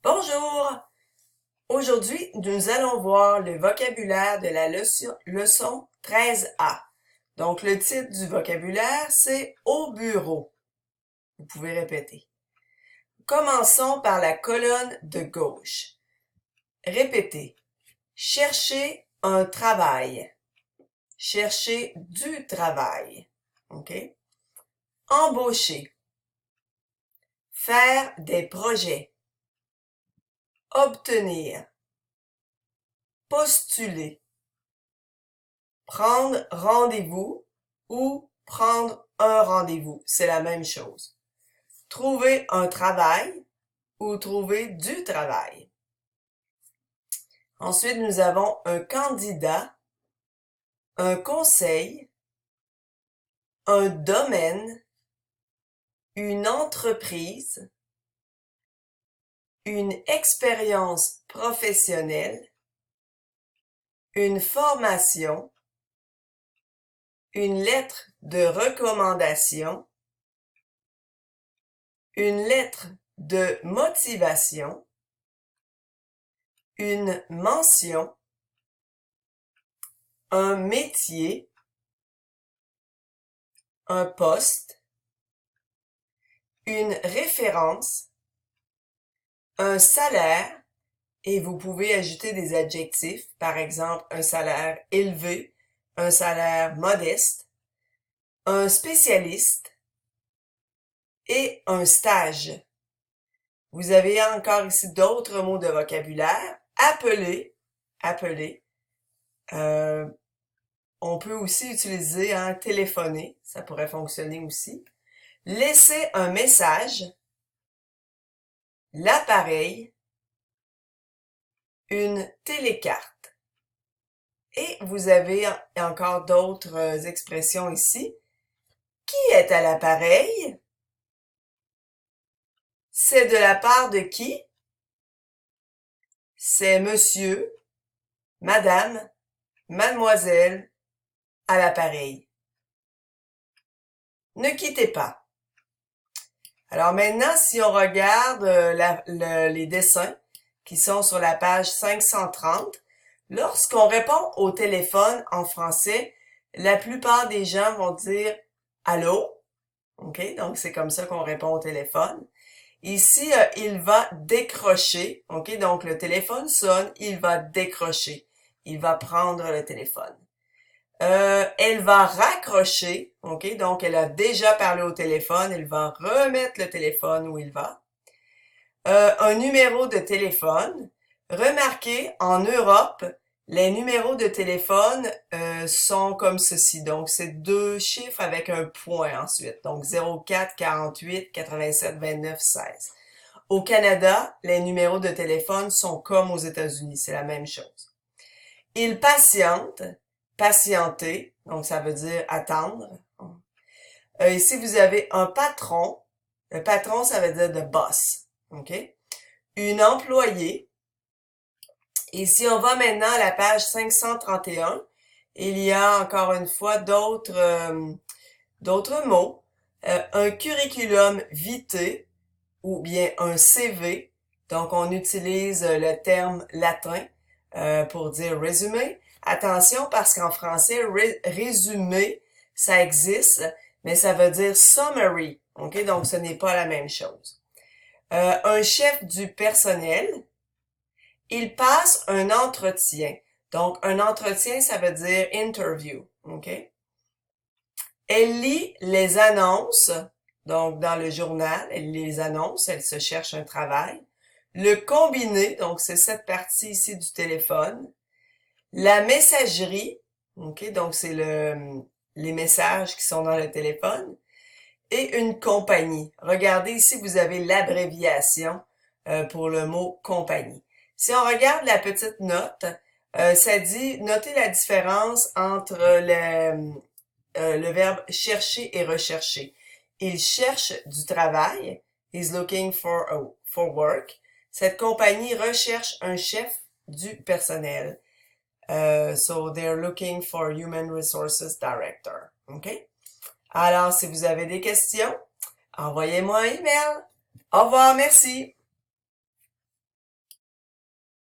Bonjour! Aujourd'hui, nous allons voir le vocabulaire de la leçon 13A. Donc, le titre du vocabulaire, c'est « Au bureau ». Vous pouvez répéter. Commençons par la colonne de gauche. Répétez. Chercher un travail. Chercher du travail. OK? Embaucher. Faire des projets. Obtenir. Postuler. Prendre rendez-vous ou prendre un rendez-vous, c'est la même chose. Trouver un travail ou trouver du travail. Ensuite, nous avons un candidat, un conseil, un domaine, une entreprise, une expérience professionnelle, une formation, une lettre de recommandation, une lettre de motivation, une mention, un métier, un poste, une référence, un salaire, et vous pouvez ajouter des adjectifs, par exemple un salaire élevé, un salaire modeste, un spécialiste et un stage. Vous avez encore ici d'autres mots de vocabulaire. Appeler. On peut aussi utiliser téléphoner, ça pourrait fonctionner aussi. Laisser un message. L'appareil. Une télécarte. Et vous avez encore d'autres expressions ici. Qui est à l'appareil? C'est de la part de qui? C'est monsieur, madame, mademoiselle à l'appareil. Ne quittez pas. Alors maintenant, si on regarde les dessins qui sont sur la page 530, lorsqu'on répond au téléphone en français, la plupart des gens vont dire « Allô ». OK? Donc, c'est comme ça qu'on répond au téléphone. Ici, il va décrocher. OK? Donc, le téléphone sonne, il va décrocher. Il va prendre le téléphone. Elle va raccrocher. OK? Donc, elle a déjà parlé au téléphone. Elle va remettre le téléphone où il va. Un numéro de téléphone. Remarquez, en Europe, les numéros de téléphone sont comme ceci. Donc, c'est deux chiffres avec un point ensuite. Donc, 04 48 87 29 16. Au Canada, les numéros de téléphone sont comme aux États-Unis. C'est la même chose. Il patiente, patienter, donc ça veut dire attendre. Ici, vous avez un patron. Le patron, ça veut dire the boss. OK? Une employée. Et si on va maintenant à la page 531, il y a encore une fois d'autres mots. Un curriculum vitae ou bien un CV. Donc, on utilise le terme latin pour dire résumé. Attention parce qu'en français, résumé, ça existe, mais ça veut dire summary. OK? Donc, ce n'est pas la même chose. Un chef du personnel. Il passe un entretien. Donc, un entretien, ça veut dire interview. OK? Elle lit les annonces. Donc, dans le journal, elle lit les annonces. Elle se cherche un travail. Le combiné. Donc, c'est cette partie ici du téléphone. La messagerie. OK? Donc, c'est les messages qui sont dans le téléphone. Et une compagnie. Regardez ici, vous avez l'abréviation pour le mot compagnie. Si on regarde la petite note, ça dit, notez la différence entre le verbe chercher et rechercher. Il cherche du travail. He's looking for work. Cette compagnie recherche un chef du personnel. So they're looking for human resources director. OK? Alors, si vous avez des questions, envoyez-moi un email. Au revoir, merci.